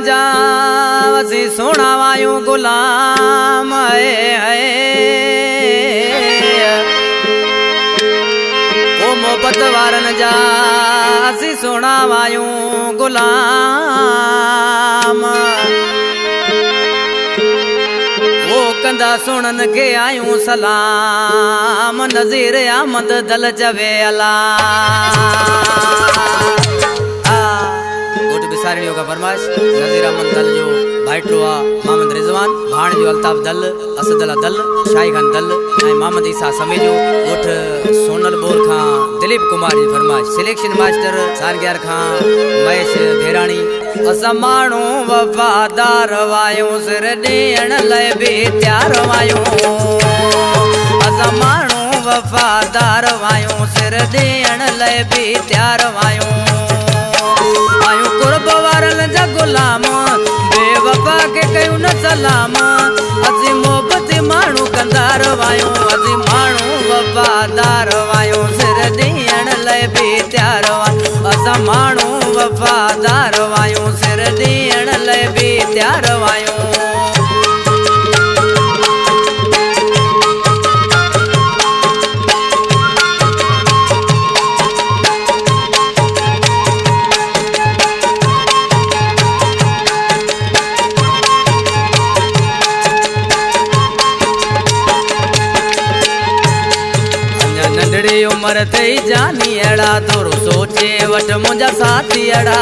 जा असी सुनावायूं गुलाम ओ मोहब्बत वारन जा असी सुनावायूं गुलाम वो कंदा सुनन के आयूं सलाम नज़ीर अहमद दल जवे अला सारियों का फरमाइश नज़ीर अहमद दल जो भाईटो आ मोहम्मद रिजवान भाण जो अल्ताफ दल असदला दल शाही खान दल मोहम्मद ईसा समेजो उठ सोनल बोर खां दिलीप कुमार जी फरमाइश सिलेक्शन मास्टर सारग्यार खां महेश भेराणी असा माण्हू वफादार वायूं सिर ॾियण लाइ बि तयार वायूं असा माण्हू वफादार वायूं सिर ॾियण लाइ बि तयार वायूं आयूं कुर्ब वारन जा गुलाम बेवफा के कयूं न सलाम असी मोहब्बत माण्हू कंदार वायूं असी माण्हू वफादार वायूं सिर ॾियण लाइ बि तयार वायूं असां माण्हू वफादार वायूं सिर ॾियण लाइ बि तयार वायूं उमर थई जानी अड़ा थोरो सोचे वट मुंहिंजा साथी अड़ा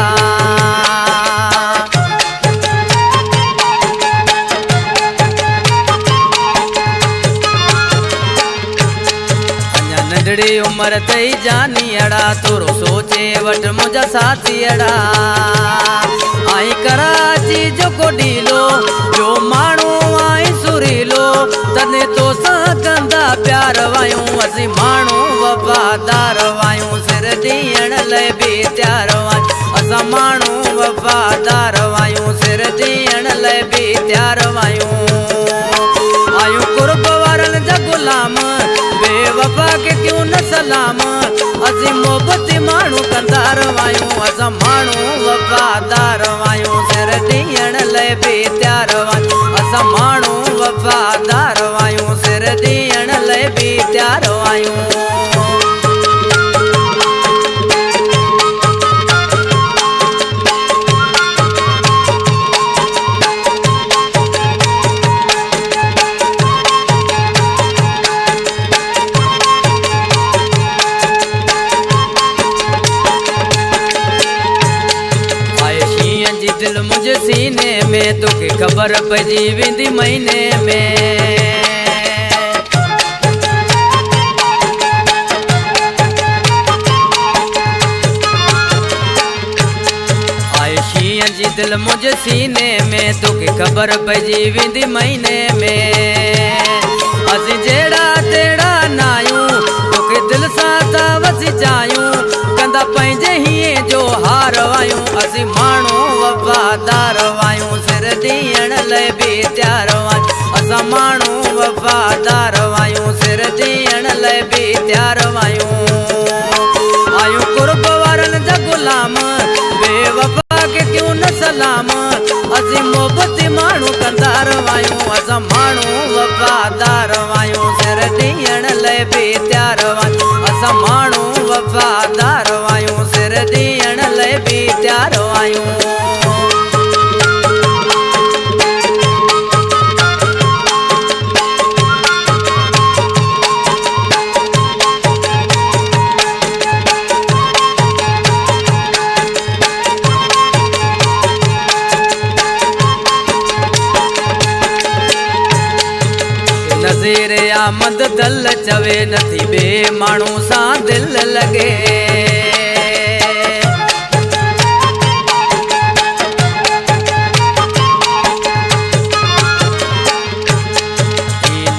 अञा नंढड़ी उमर थई जानी अड़ा थोरो सोचे वट मुंहिंजा साथी अड़ा आई कराची जो को ढीलो जो माण्हू आई सुरीलो तने तो सां कंदा प्यार वायूं असी माण्हू वफादार वायूं सिर ॾियण लाइ बि तयार वायूं असां माण्हू वफादार वायूं सिर ॾियण लाइ बि तयार वायूं आयूं कुर्ब वारन जा गुलाम बेवफा के क्यों न सलाम असी मोहब्बत माण्हू कंदार वायूं असां माण्हू वफादार वायूं सिर ॾियण लाइ बि तयार वायूं असां माण्हू वफादार वायूं सिर ॾियण लाइ बि तयार वायूं दिल मुझे सीने में तोखे ख़बर पइजी वेंदी महीने में आए शींहं जी दिल मुझे सीने में तोखे ख़बर पइजी वेंदी महीने में असीं जहिड़ा तहिड़ा न आहियूं तोखे दिल सां था वसी चाहियूं कंदा पंहिंजे हीअं जो हार वायूं असीं माण्हू वफादार वायूं सिर ॾियण लाइ बि तयार वायूं असां माण्हू वफादार वायूं सिर ॾियण लाइ बि तयार वायूं आयूं कुर्ब वारन जा गुलाम बेवफा के क्यों न सलाम असीं मोहब्बत माण्हू कंदार वायूं असां माण्हू वफादार वायूं सिर ॾियण लाइ बि तयार वायूं असां माण्हू वफादार वायूं सिर ॾियण लाइ बि तयार वायूं नज़ीर अहमद दल चवे नथी बे माण्हू सां दिल लगे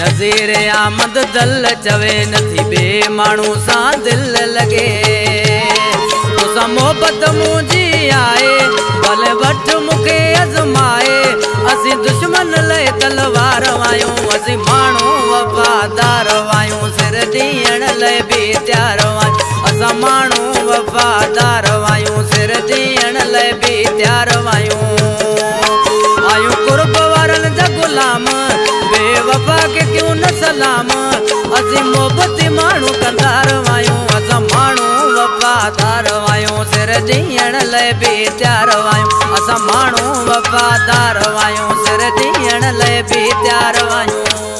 नज़ीर अहमद दल चवे नथी बे माण्हू सां दिल लगे तोसां मोहब्बत मुंहिंजी आहे भले वठ मूंखे आज़माए असीं दुश्मन लाइ तलवार वायूं असीं माण्हू वफादार वायूं सिर ॾियण लाइ बि तयार वायूं असां माण्हू वफादार वायूं सिर ॾियण लाइ बि तयार वायूं गुलाम असी मोहब्बती माण्हू कंदार वायूं असां माण्हू वफ़ादार वायूं सिर ॾियण लाइ बि तयार वायूं असां माण्हू वफ़ादार वायूं सिर ॾियण लाइ बि तयार वायूं